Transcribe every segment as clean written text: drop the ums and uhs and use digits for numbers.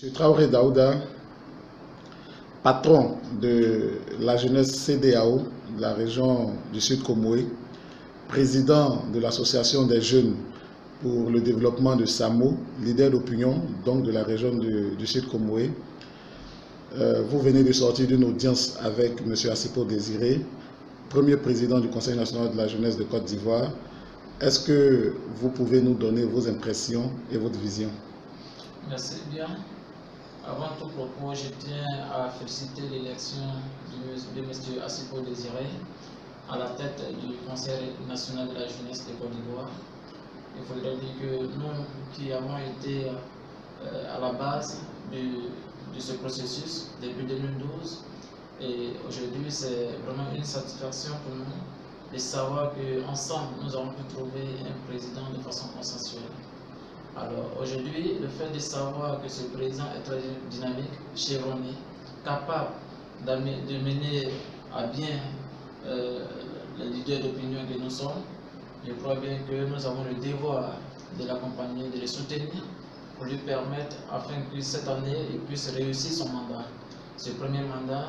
M. Traoré Daouda, patron de la jeunesse CEDEAO de la région du Sud Comoé, président de l'association des jeunes pour le développement de SAMO, leader d'opinion donc de la région du Sud Comoé. Vous venez de sortir d'une audience avec M. Assipo Désiré, premier président du Conseil national de la jeunesse de Côte d'Ivoire. Est-ce que vous pouvez nous donner vos impressions et votre vision? Merci bien. Avant tout propos, je tiens à féliciter l'élection de M. Assipo Désiré à la tête du Conseil national de la jeunesse de Côte d'Ivoire. Il faudrait dire que nous qui avons été à la base de ce processus depuis 2012, et aujourd'hui c'est vraiment une satisfaction pour nous de savoir qu'ensemble nous avons pu trouver un président de façon consensuelle. Alors aujourd'hui, le fait de savoir que ce président est très dynamique, chevronné, capable de mener à bien les leaders d'opinion que nous sommes, je crois bien que nous avons le devoir de l'accompagner, de le soutenir pour lui permettre, afin que cette année, il puisse réussir son mandat. Ce premier mandat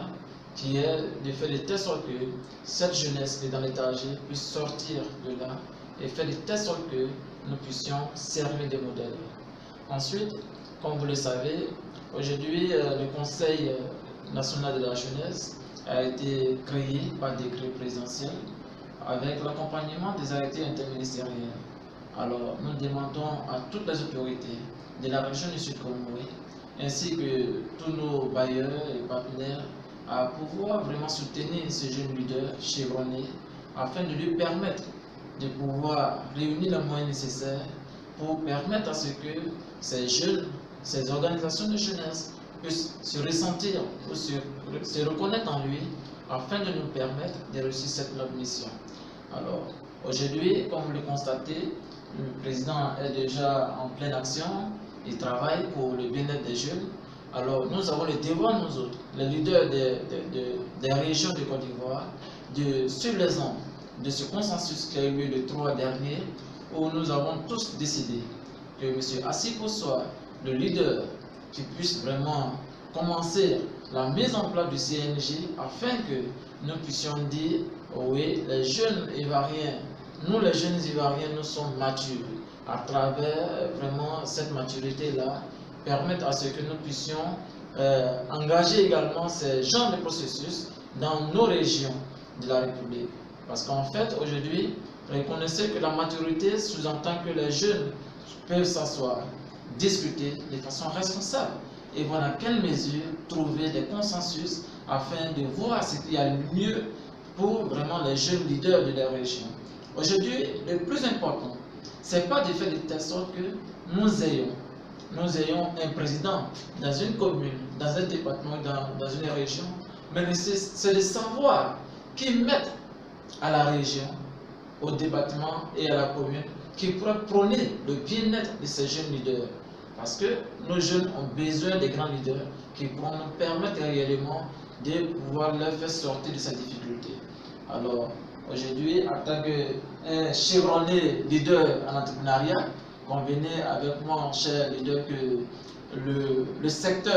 qui est de faire de telle sorte que cette jeunesse qui est dans l'état âgé puisse sortir de là et faire de telle sorte que nous puissions servir de modèle. Ensuite, comme vous le savez, aujourd'hui, le Conseil national de la jeunesse a été créé par décret présidentiel avec l'accompagnement des arrêtés interministériels. Alors, nous demandons à toutes les autorités de la région du Sud Comoé, ainsi que tous nos bailleurs et partenaires, à pouvoir vraiment soutenir ce jeune leader chevronné afin de lui permettre de pouvoir réunir les moyens nécessaires pour permettre à ce que ces jeunes, ces organisations de jeunesse puissent se ressentir ou se reconnaître en lui afin de nous permettre de réussir cette noble mission. Alors, aujourd'hui, comme vous le constatez, le président est déjà en pleine action, il travaille pour le bien-être des jeunes. Alors, nous avons le devoir, nous autres, les leaders des régions de Côte d'Ivoire, de suivre les ondes de ce consensus qui a eu lieu le 3 dernier, où nous avons tous décidé que M. Assipo soit le leader qui puisse vraiment commencer la mise en place du CNJ afin que nous puissions dire, oui, les jeunes Ivoiriens, nous les jeunes Ivoiriens, nous sommes matures. À travers vraiment cette maturité-là, permettre à ce que nous puissions engager également ces genres de processus dans nos régions de la République. Parce qu'en fait, aujourd'hui, reconnaissez que la maturité sous-entend que les jeunes peuvent s'asseoir, discuter de façon responsable et voir dans quelle mesure trouver des consensus afin de voir ce qu'il y a de mieux pour vraiment les jeunes leaders de la région. Aujourd'hui, le plus important, ce n'est pas de faire de telle sorte que nous ayons un président dans une commune, dans un département, dans une région, mais c'est de savoir qui mettent à la région, au département et à la commune, qui pourra prôner le bien-être de ces jeunes leaders. Parce que nos jeunes ont besoin de grands leaders qui pourront nous permettre réellement de pouvoir leur faire sortir de ces difficultés. Alors, aujourd'hui, en tant qu'un chevronné leader en entrepreneuriat, convenez avec moi, cher leader, que le secteur